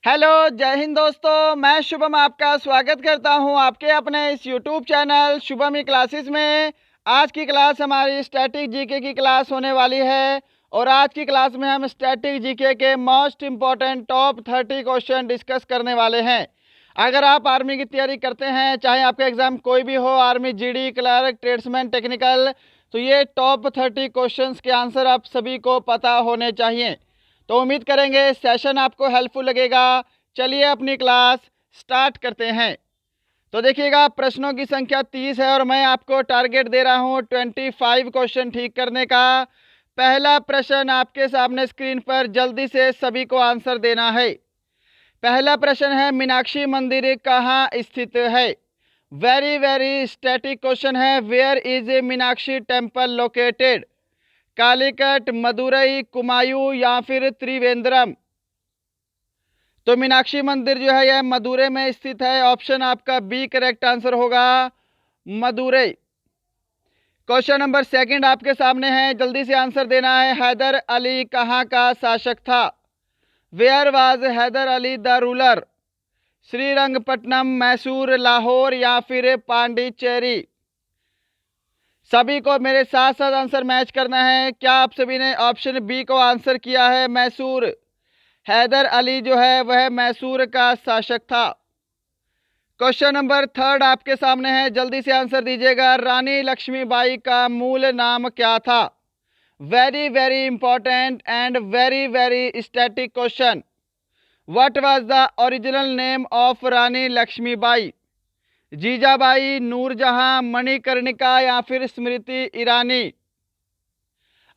Hello, जय हिंद दोस्तों। मैं शुभम आपका स्वागत करता हूं आपके अपने इस यूट्यूब चैनल शुभम ई क्लासेस में। आज की क्लास हमारी स्टैटिक जीके की क्लास होने वाली है और आज की क्लास में हम स्टैटिक जीके के most important top 30 question discuss करने वाले हैं। अगर आप आर्मी की तैयारी करते हैं, चाहे आपका एग्ज़ाम कोई भी हो, army, GD, clerk, tradesman, technical, तो ये टॉप 30 क्वेश्चंस के आंसर आप सभी को पता होने चाहिए। तो उम्मीद करेंगे सेशन आपको हेल्पफुल लगेगा। चलिए अपनी क्लास स्टार्ट करते हैं। तो देखिएगा, प्रश्नों की संख्या 30 है और मैं आपको टारगेट दे रहा हूं 25 क्वेश्चन ठीक करने का। पहला प्रश्न आपके सामने स्क्रीन पर, जल्दी से सभी को आंसर देना है। पहला प्रश्न है, मीनाक्षी मंदिर कहाँ स्थित है? वेरी वेरी स्टैटिक क्वेश्चन है। Where is Meenakshi temple located? Calicut, Madurai, Kumaon या फिर त्रिवेंद्रम? तो मीनाक्षी मंदिर जो है यह मदुरै में स्थित है। ऑप्शन आपका बी करेक्ट आंसर होगा, मदुरै। क्वेश्चन नंबर सेकंड आपके सामने है, जल्दी से आंसर देना है। हैदर अली कहाँ का शासक था? Where was Haider Ali the ruler? Srirangapatna, Mysore, Lahore या फिर पांडिचेरी? सभी को मेरे साथ साथ आंसर मैच करना है। क्या आप सभी ने ऑप्शन बी को आंसर किया है, मैसूर? हैदर अली जो है वह मैसूर का शासक था। क्वेश्चन नंबर थर्ड आपके सामने है, जल्दी से आंसर दीजिएगा। रानी लक्ष्मीबाई का मूल नाम क्या था? Very very important and very very static question. What was the original name of Rani Lakshmibai? Jijabai, Noorjahan, Manikarnika या फिर स्मृति ईरानी?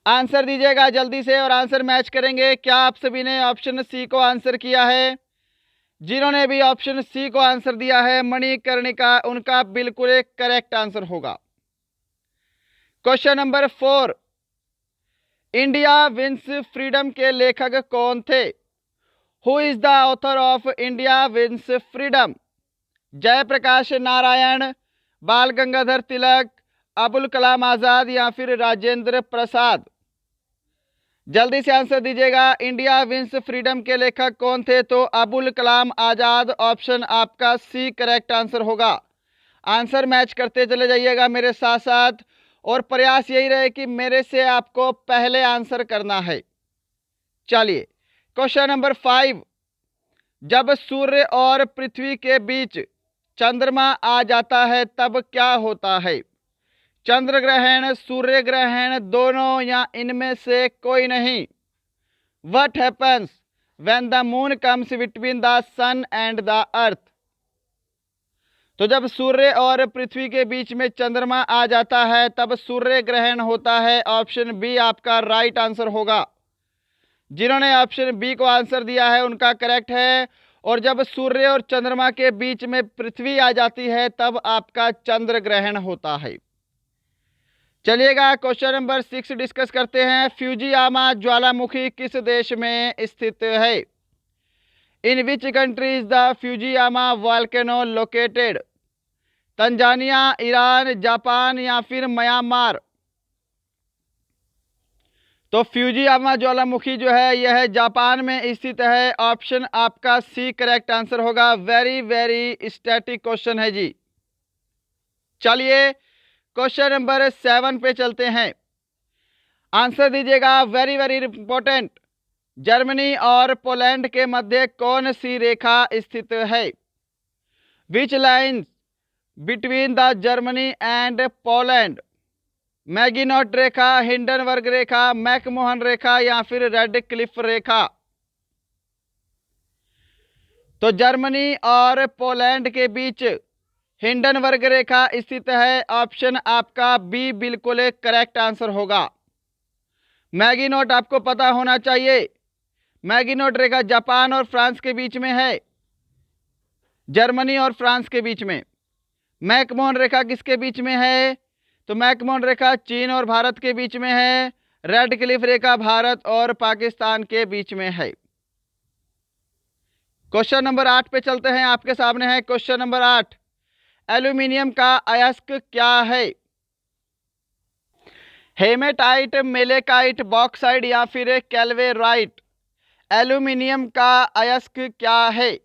आंसर दीजिएगा जल्दी से और आंसर मैच करेंगे। क्या आप सभी ने ऑप्शन सी को आंसर किया है? जिन्होंने भी ऑप्शन सी को आंसर दिया है, मणिकर्णिका, उनका बिल्कुल एक करेक्ट आंसर होगा। Question number 4, India wins freedom के लेखक कौन थे? Who is the author of India wins freedom? Jayaprakash Narayan, Bal Gangadhar तिलक, अबुल कलाम आजाद या फिर राजेंद्र प्रसाद? जल्दी से आंसर दीजिएगा। इंडिया विंस फ्रीडम के लेखक कौन थे? तो अबुल कलाम आजाद। ऑप्शन आपका सी करेक्ट आंसर होगा। आंसर मैच करते चले जाइएगा मेरे साथ साथ और प्रयास यही रहे कि मेरे से आपको पहले आंसर करना है। चलिए क्वेश्चन नंबर 5, जब सूर्य और पृथ्वी के बीच चंद्रमा आ जाता है तब क्या होता है? चंद्र ग्रहण, सूर्य ग्रहण, दोनों या इनमें से कोई नहीं? What happens when the moon comes between the sun and the earth? तो जब सूर्य और पृथ्वी के बीच में चंद्रमा आ जाता है तब सूर्य ग्रहण होता है। ऑप्शन बी आपका राइट आंसर होगा। जिन्होंने ऑप्शन बी को आंसर दिया है उनका करेक्ट है। और जब सूर्य और चंद्रमा के बीच में पृथ्वी आ जाती है तब आपका चंद्र ग्रहण होता है। चलिएगा क्वेश्चन नंबर 6 डिस्कस करते हैं। फ्यूजियामा ज्वालामुखी किस देश में स्थित है? In which country is the Fujiyama volcano located? Tanzania, Iran, Japan या फिर म्यांमार? तो फ्यूजियामा ज्वालामुखी जो है यह जापान में स्थित है। ऑप्शन आपका सी करेक्ट आंसर होगा। वेरी वेरी स्टैटिक क्वेश्चन है जी। चलिए क्वेश्चन नंबर 7 पे चलते हैं। आंसर दीजिएगा, वेरी वेरी इंपॉर्टेंट। जर्मनी और पोलैंड के मध्य कौन सी रेखा स्थित है? Which line between the Germany and Poland? Maginot रेखा, हिंडनबर्ग रेखा, मैकमोहन रेखा या फिर रेड क्लिफ रेखा? तो जर्मनी और पोलैंड के बीच हिंडनबर्ग रेखा स्थित है। ऑप्शन आपका बी बिल्कुल करेक्ट आंसर होगा। मैगिनोट आपको पता होना चाहिए। मैगिनोट रेखा जापान और फ्रांस के बीच में है, जर्मनी और फ्रांस के बीच में। मैकमोहन रेखा किसके बीच में है? तो मैकमोहन रेखा चीन और भारत के बीच में है। रेड क्लिफ रेखा भारत और पाकिस्तान के बीच में है। क्वेश्चन नंबर 8 पे चलते हैं। आपके सामने है क्वेश्चन नंबर 8, एल्यूमिनियम का अयस्क क्या है? हेमेटाइट, मेलेकाइट, बॉक्साइट या फिर कैल्वेराइट? एल्यूमिनियम का अयस्क क्या है?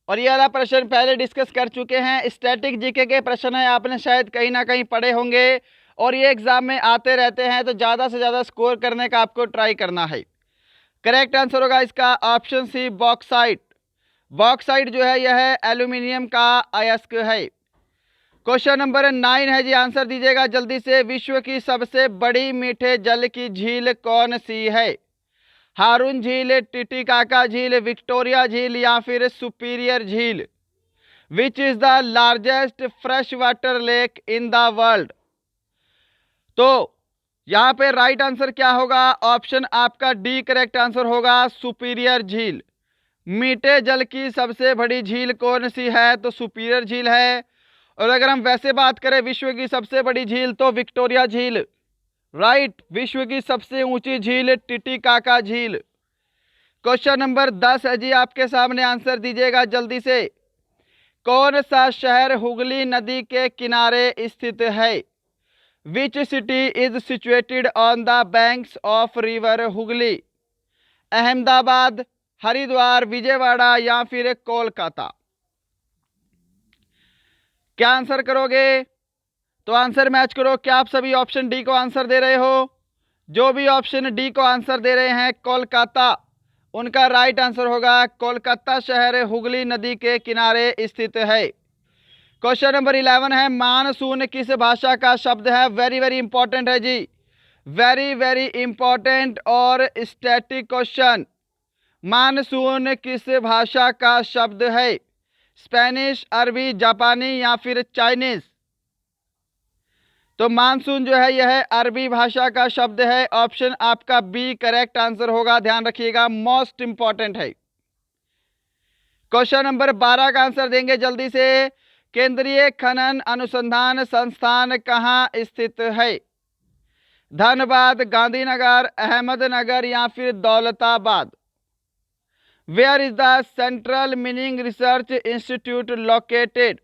और ये वाला प्रश्न पहले डिस्कस कर चुके हैं, स्टैटिक जीके के प्रश्न है, आपने शायद कहीं ना कहीं पढ़े होंगे और ये एग्जाम में आते रहते हैं, तो ज़्यादा से ज़्यादा स्कोर करने का आपको ट्राई करना है। करेक्ट आंसर होगा इसका ऑप्शन सी, बॉक्साइट। बॉक्साइट जो है यह एल्यूमिनियम का अयस्क है। क्वेश्चन नंबर 9 है जी, आंसर दीजिएगा जल्दी से। विश्व की सबसे बड़ी मीठे जल की झील कौन सी है? हारून झील, टिटिकाका झील, विक्टोरिया झील या फिर सुपीरियर झील? Which is the largest fresh water lake in the world? तो यहाँ पे राइट आंसर क्या होगा? ऑप्शन आपका डी करेक्ट आंसर होगा, सुपीरियर झील। मीठे जल की सबसे बड़ी झील कौन सी है? तो सुपीरियर झील है। और अगर हम वैसे बात करें विश्व की सबसे बड़ी झील, तो विक्टोरिया झील। राइट। विश्व की सबसे ऊंची झील टिटिकाका झील। क्वेश्चन नंबर 10 है जी, आपके सामने आंसर दीजिएगा जल्दी से। कौन सा शहर हुगली नदी के किनारे स्थित है? Which city is situated on the banks of river Hooghly? Ahmedabad, Haridwar, Vijayawada या फिर कोलकाता? क्या आंसर करोगे? तो आंसर मैच करो। क्या आप सभी ऑप्शन डी को आंसर दे रहे हो? जो भी ऑप्शन डी को आंसर दे रहे हैं कोलकाता, उनका राइट आंसर होगा कोलकाता शहर हुगली नदी के किनारे स्थित है। क्वेश्चन नंबर 11 है, मानसून किस भाषा का शब्द है? वेरी वेरी इंपॉर्टेंट है जी, वेरी वेरी इंपॉर्टेंट और स्टैटिक क्वेश्चन। मानसून किस भाषा का शब्द है? स्पेनिश, अरबी, जापानी या फिर चाइनीज? तो मानसून जो है यह अरबी भाषा का शब्द है। ऑप्शन आपका बी करेक्ट आंसर होगा, ध्यान रखिएगा, मोस्ट इंपॉर्टेंट है। क्वेश्चन नंबर 12 का आंसर देंगे जल्दी से। केंद्रीय खनन अनुसंधान संस्थान कहाँ स्थित है? धनबाद, गांधीनगर, अहमदनगर या फिर Daulatabad? Where is the central mining research institute located?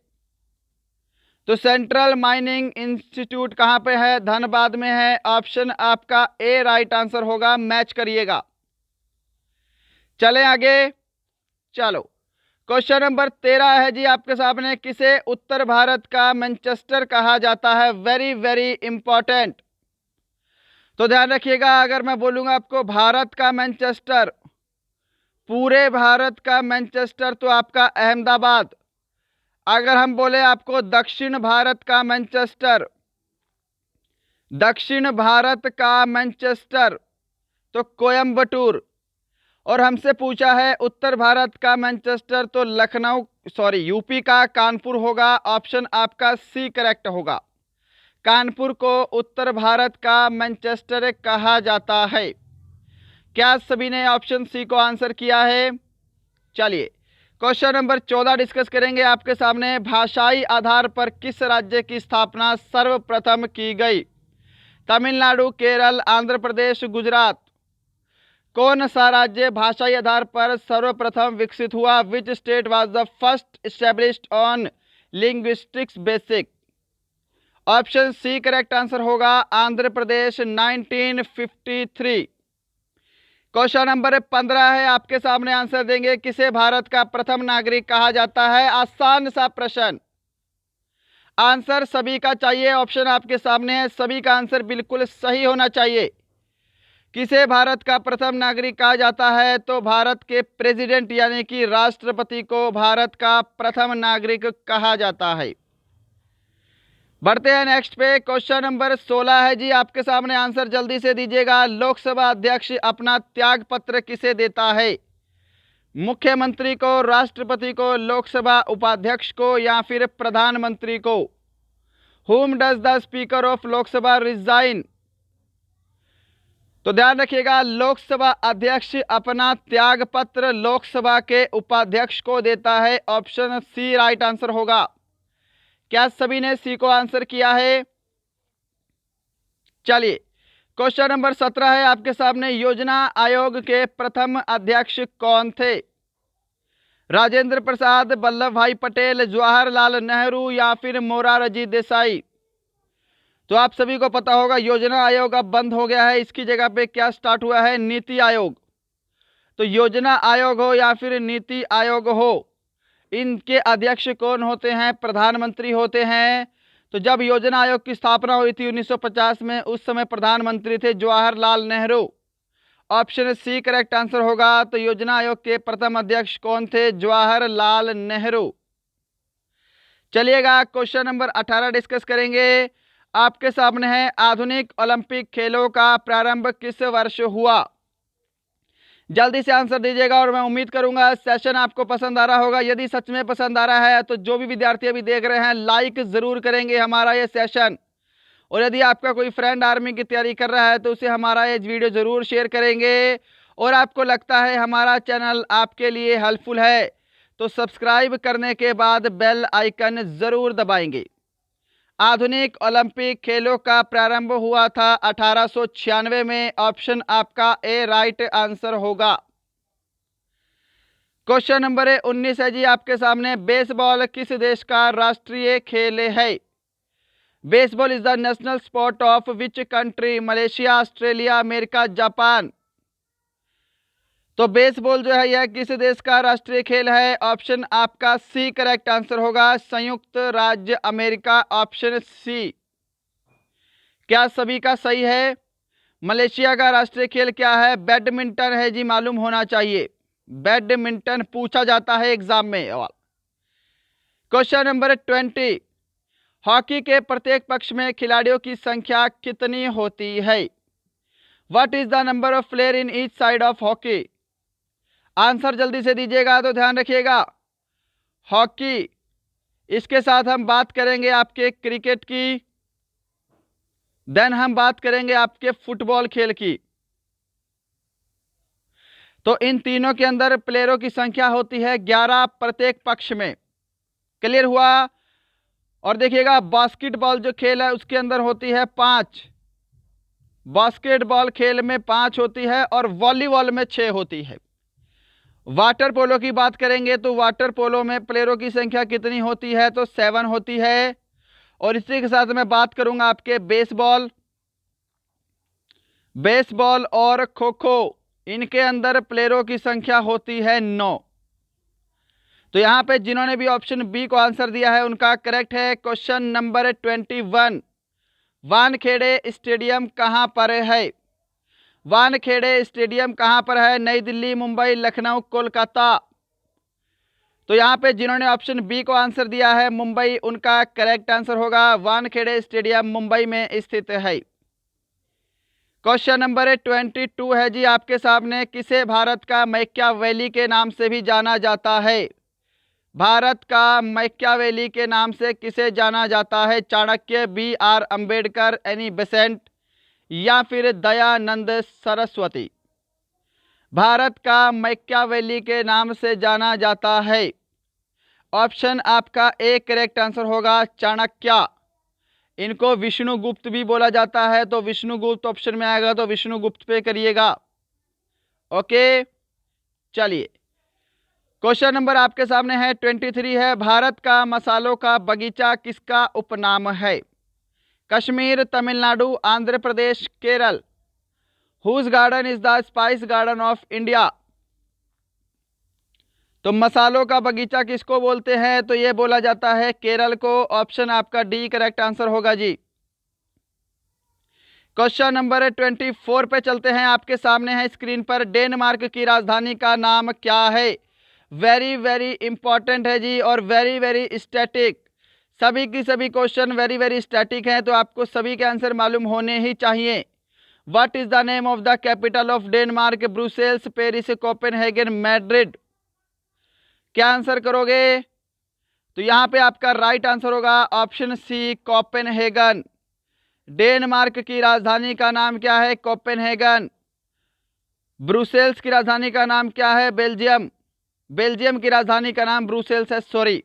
तो सेंट्रल माइनिंग इंस्टीट्यूट कहाँ पे है? धनबाद में है। ऑप्शन आपका ए राइट आंसर होगा, मैच करिएगा। चलें आगे। चलो, क्वेश्चन नंबर 13 है जी, आपके सामने। किसे उत्तर भारत का मैनचेस्टर कहा जाता है? Very very important. तो ध्यान रखिएगा, अगर मैं बोलूंगा आपको भारत का मैनचेस्टर, पूरे भारत का मैनचेस्टर, तो आपका अहमदाबाद। अगर हम बोले आपको दक्षिण भारत का मैनचेस्टर, दक्षिण भारत का मैनचेस्टर, तो कोयम्बटूर। और हमसे पूछा है उत्तर भारत का मैनचेस्टर, तो लखनऊ, सॉरी यूपी का कानपुर होगा। ऑप्शन आपका सी करेक्ट होगा, कानपुर को उत्तर भारत का मैनचेस्टर कहा जाता है। क्या सभी ने ऑप्शन सी को आंसर किया है? चलिए, क्वेश्चन नंबर 14 डिस्कस करेंगे आपके सामने। भाषाई आधार पर किस राज्य की स्थापना सर्वप्रथम की गई? तमिलनाडु, केरल, आंध्र प्रदेश, गुजरात? कौन सा राज्य भाषाई आधार पर सर्वप्रथम विकसित हुआ? Which state was the first established on linguistics basic? Option C correct answer होगा, आंध्र प्रदेश, 1953। क्वेश्चन नंबर 15 है, आपके सामने आंसर देंगे। किसे भारत का प्रथम नागरिक कहा जाता है? आसान सा प्रश्न, आंसर सभी का चाहिए। ऑप्शन आपके सामने है, सभी का आंसर बिल्कुल सही होना चाहिए। किसे भारत का प्रथम नागरिक कहा जाता है? तो भारत के प्रेसिडेंट यानी कि राष्ट्रपति को भारत का प्रथम नागरिक कहा जाता है। बढ़ते हैं नेक्स्ट पे। क्वेश्चन नंबर 16 है जी, आपके सामने आंसर जल्दी से दीजिएगा। लोकसभा अध्यक्ष अपना त्याग पत्र किसे देता है? मुख्यमंत्री को, राष्ट्रपति को, लोकसभा उपाध्यक्ष को या फिर प्रधानमंत्री को? Whom does the speaker of Lok Sabha resign? तो ध्यान रखिएगा, लोकसभा अध्यक्ष अपना त्याग पत्र लोकसभा के उपाध्यक्ष को देता है। ऑप्शन सी राइट आंसर होगा। क्या सभी ने सी को आंसर किया है? चलिए, क्वेश्चन नंबर 17 है आपके सामने। योजना आयोग के प्रथम अध्यक्ष कौन थे? राजेंद्र प्रसाद, वल्लभ भाई पटेल, जवाहरलाल नेहरू या फिर मोरारजी देसाई? तो आप सभी को पता होगा योजना आयोग अब बंद हो गया है, इसकी जगह पे क्या स्टार्ट हुआ है? नीति आयोग। तो योजना आयोग हो या फिर नीति आयोग हो, इनके अध्यक्ष कौन होते हैं? प्रधानमंत्री होते हैं। तो जब योजना आयोग की स्थापना हुई थी 1950 में, उस समय प्रधानमंत्री थे Jawaharlal Nehru. Option C correct answer होगा। तो योजना आयोग के प्रथम अध्यक्ष कौन थे? जवाहरलाल नेहरू। चलिएगा क्वेश्चन नंबर 18 डिस्कस करेंगे। आपके सामने है, आधुनिक ओलंपिक खेलों का प्रारंभ किस वर्ष हुआ? जल्दी से आंसर दीजिएगा और मैं उम्मीद करूंगा सेशन आपको पसंद आ रहा होगा। यदि सच में पसंद आ रहा है तो जो भी विद्यार्थी अभी देख रहे हैं लाइक जरूर करेंगे हमारा ये सेशन, और यदि आपका कोई फ्रेंड आर्मी की तैयारी कर रहा है तो उसे हमारा ये वीडियो जरूर शेयर करेंगे। और आपको लगता है हमारा चैनल आपके लिए हेल्पफुल है तो सब्सक्राइब करने के बाद बेल आइकन जरूर दबाएंगे। आधुनिक ओलंपिक खेलों का प्रारंभ हुआ था 1896 में। ऑप्शन आपका ए राइट आंसर होगा। क्वेश्चन नंबर 19 है जी आपके सामने, बेसबॉल किस देश का राष्ट्रीय खेल है? Baseball is the national sport of which country? Malaysia, Australia, America, Japan. तो बेसबॉल जो है यह किस देश का राष्ट्रीय खेल है? ऑप्शन आपका सी करेक्ट आंसर होगा, संयुक्त राज्य अमेरिका। Option C. क्या सभी का सही है? मलेशिया का राष्ट्रीय खेल क्या है? बैडमिंटन है जी, मालूम होना चाहिए। बैडमिंटन पूछा जाता है एग्जाम में। क्वेश्चन नंबर 20, हॉकी के प्रत्येक पक्ष में खिलाड़ियों की संख्या कितनी होती है? What is the number of player in each side of hockey? Answer जल्दी से दीजिएगा तो ध्यान रखिएगा। हॉकी, इसके साथ हम बात करेंगे आपके क्रिकेट की, देन हम बात करेंगे आपके फुटबॉल खेल की। तो इन तीनों के अंदर प्लेयरों की संख्या होती है 11 प्रत्येक पक्ष में। क्लियर हुआ? और देखिएगा बास्केटबॉल जो खेल है उसके अंदर होती है 5। बास्केटबॉल खेल में 5 होती है और वॉलीबॉल में 6 होती है। वाटर पोलो की बात करेंगे तो वाटर पोलो में प्लेयरों की संख्या कितनी होती है? तो 7 होती है। और इसी के साथ मैं बात करूंगा आपके बेसबॉल और खो खो, इनके अंदर प्लेयरों की संख्या होती है 9। तो यहां पे जिन्होंने भी ऑप्शन बी को आंसर दिया है उनका करेक्ट है। क्वेश्चन नंबर 21, वानखेड़े स्टेडियम कहां पर है? वानखेड़े स्टेडियम कहां पर है? नई दिल्ली, मुंबई, लखनऊ, कोलकाता। तो यहां पे जिन्होंने ऑप्शन बी को आंसर दिया है मुंबई, उनका करेक्ट आंसर होगा। वानखेड़े स्टेडियम मुंबई में स्थित है। क्वेश्चन नंबर 22 है जी आपके सामने, किसे भारत का मैकियावेली के नाम से भी जाना जाता है? भारत का मैकियावेली के नाम से किसे जाना जाता है? Chanakya, B R Ambedkar, Annie Besant या फिर दयानंद सरस्वती। भारत का मैकियावेली के नाम से जाना जाता है। ऑप्शन आपका ए करेक्ट आंसर होगा, चाणक्य। इनको विष्णुगुप्त भी बोला जाता है, तो विष्णुगुप्त ऑप्शन में आएगा तो विष्णुगुप्त पे करिएगा। ओके, चलिए क्वेश्चन नंबर आपके सामने है 23 है, भारत का मसालों का बगीचा किसका उपनाम है? Kashmir, Tamil Nadu, Andhra Pradesh, Kerala. Whose garden is the spice garden of India? तो मसालों का बगीचा किसको बोलते हैं? तो ये बोला जाता है केरल को। ऑप्शन आपका डी करेक्ट आंसर होगा जी। क्वेश्चन नंबर 24 पे चलते हैं। आपके सामने है स्क्रीन पर, डेनमार्क की राजधानी का नाम क्या है? वेरी वेरी इंपॉर्टेंट है जी और वेरी वेरी स्टैटिक। सभी की सभी क्वेश्चन वेरी वेरी स्टैटिक हैं, तो आपको सभी के आंसर मालूम होने ही चाहिए। What is the name of the capital of Denmark? Brussels, Paris, Copenhagen, Madrid. क्या आंसर करोगे? तो यहां पे आपका राइट आंसर होगा ऑप्शन सी, कोपेनहेगन। डेनमार्क की राजधानी का नाम क्या है? कोपेनहेगन। ब्रुसेल्स की राजधानी का नाम क्या है? बेल्जियम। बेल्जियम की राजधानी का नाम ब्रुसेल्स है, सॉरी।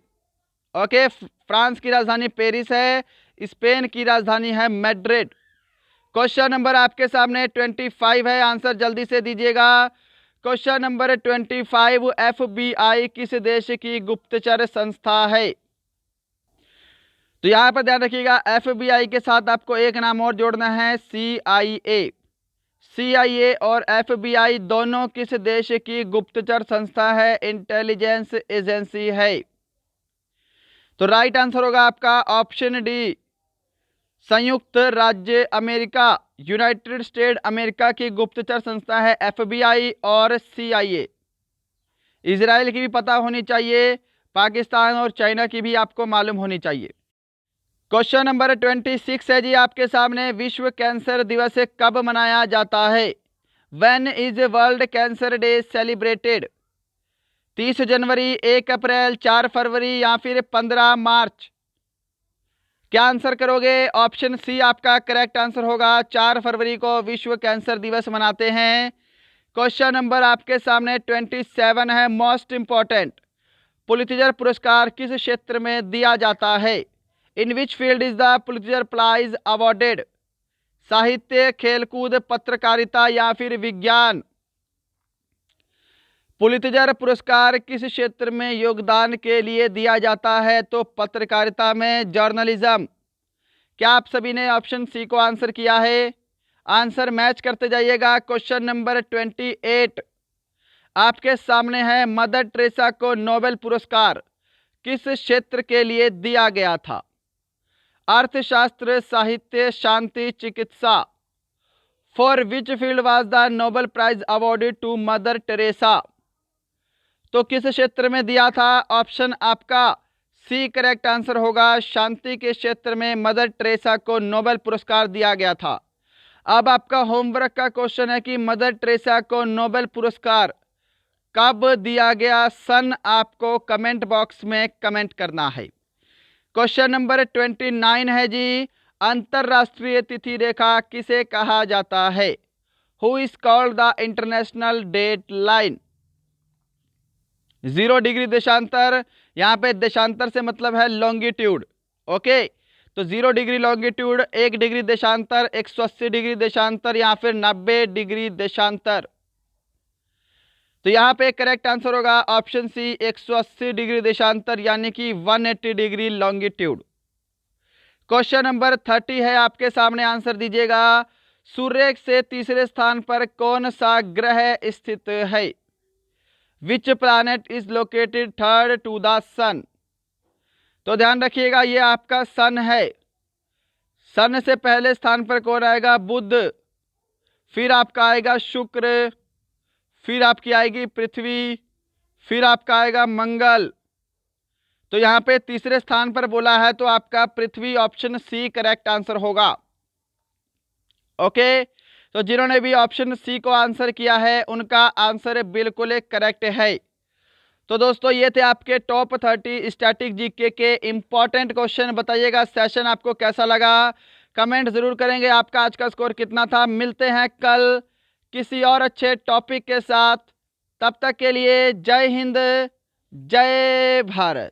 ओके, फ्रांस की राजधानी पेरिस है। स्पेन की राजधानी है मैड्रिड। क्वेश्चन नंबर आपके सामने 25 है, आंसर जल्दी से दीजिएगा। क्वेश्चन नंबर 25, FBI किस देश की गुप्तचर संस्था है? तो यहां पर ध्यान रखिएगा, FBI के साथ आपको एक नाम और जोड़ना है, CIA। CIA और FBI दोनों किस देश की गुप्तचर संस्था है, इंटेलिजेंस एजेंसी है? तो राइट आंसर होगा आपका ऑप्शन डी, संयुक्त राज्य अमेरिका, यूनाइटेड स्टेट अमेरिका की गुप्तचर संस्था है FBI और CIA। इजराइल की भी पता होनी चाहिए, पाकिस्तान और चाइना की भी आपको मालूम होनी चाहिए। क्वेश्चन नंबर 26 है जी आपके सामने, विश्व कैंसर दिवस कब मनाया जाता है? When is world cancer day celebrated? 30 जनवरी, 1 अप्रैल, 4 फरवरी या फिर 15 मार्च? क्या आंसर करोगे? ऑप्शन सी आपका करेक्ट आंसर होगा, 4 फरवरी को विश्व कैंसर दिवस मनाते हैं। क्वेश्चन नंबर आपके सामने 27 है, मोस्ट इंपॉर्टेंट। पुलित्जर पुरस्कार किस क्षेत्र में दिया जाता है? In which field is the Pulitzer prize awarded? साहित्य, खेलकूद, पत्रकारिता या फिर विज्ञान? पुलित्जर पुरस्कार किस क्षेत्र में योगदान के लिए दिया जाता है? तो पत्रकारिता में, जर्नलिज्म। क्या आप सभी ने ऑप्शन सी को आंसर किया है? आंसर मैच करते जाइएगा। क्वेश्चन नंबर 28 आपके सामने है, मदर टेरेसा को नोबेल पुरस्कार किस क्षेत्र के लिए दिया गया था? अर्थशास्त्र, साहित्य, शांति, चिकित्सा? For which field was the Nobel prize awarded to Mother Teresa? तो किस क्षेत्र में दिया था? ऑप्शन आपका सी करेक्ट आंसर होगा, शांति के क्षेत्र में मदर टेरेसा को नोबेल पुरस्कार दिया गया था। अब आपका होमवर्क का क्वेश्चन है कि मदर टेरेसा को नोबेल पुरस्कार कब दिया गया? सन आपको कमेंट बॉक्स में कमेंट करना है। क्वेश्चन नंबर 29 है जी, अंतरराष्ट्रीय तिथि रेखा किसे कहा जाता है? Who is called the international date line? 0 degree देशांतर, यहाँ पे देशांतर से मतलब है लॉन्गिट्यूड। ओके, तो 0 डिग्री लॉन्गिट्यूड, 1 डिग्री देशांतर, 180 डिग्री देशांतर या फिर 90 डिग्री देशांतर? तो यहाँ पे करेक्ट आंसर होगा ऑप्शन सी, 180 डिग्री देशांतर यानी कि 180 डिग्री लॉन्गिट्यूड। क्वेश्चन नंबर 30 है आपके सामने, आंसर दीजिएगा। सूर्य से तीसरे स्थान पर कौन सा ग्रह स्थित है? Which planet is located third to the sun? तो ध्यान रखिएगा, ये आपका सन है। सन से पहले स्थान पर कौन आएगा? बुध, फिर आपका आएगा शुक्र, फिर आपकी आएगी पृथ्वी, फिर आपका आएगा मंगल। तो यहाँ पे तीसरे स्थान पर बोला है तो आपका पृथ्वी, ऑप्शन सी करेक्ट आंसर होगा। ओके, तो जिन्होंने भी ऑप्शन सी को आंसर किया है उनका आंसर बिल्कुल करेक्ट है। तो दोस्तों ये थे आपके टॉप 30 स्टैटिक जीके के इंपॉर्टेंट क्वेश्चन। बताइएगा सेशन आपको कैसा लगा, कमेंट जरूर करेंगे आपका आज का स्कोर कितना था। मिलते हैं कल किसी और अच्छे टॉपिक के साथ, तब तक के लिए जय हिंद, जय भारत।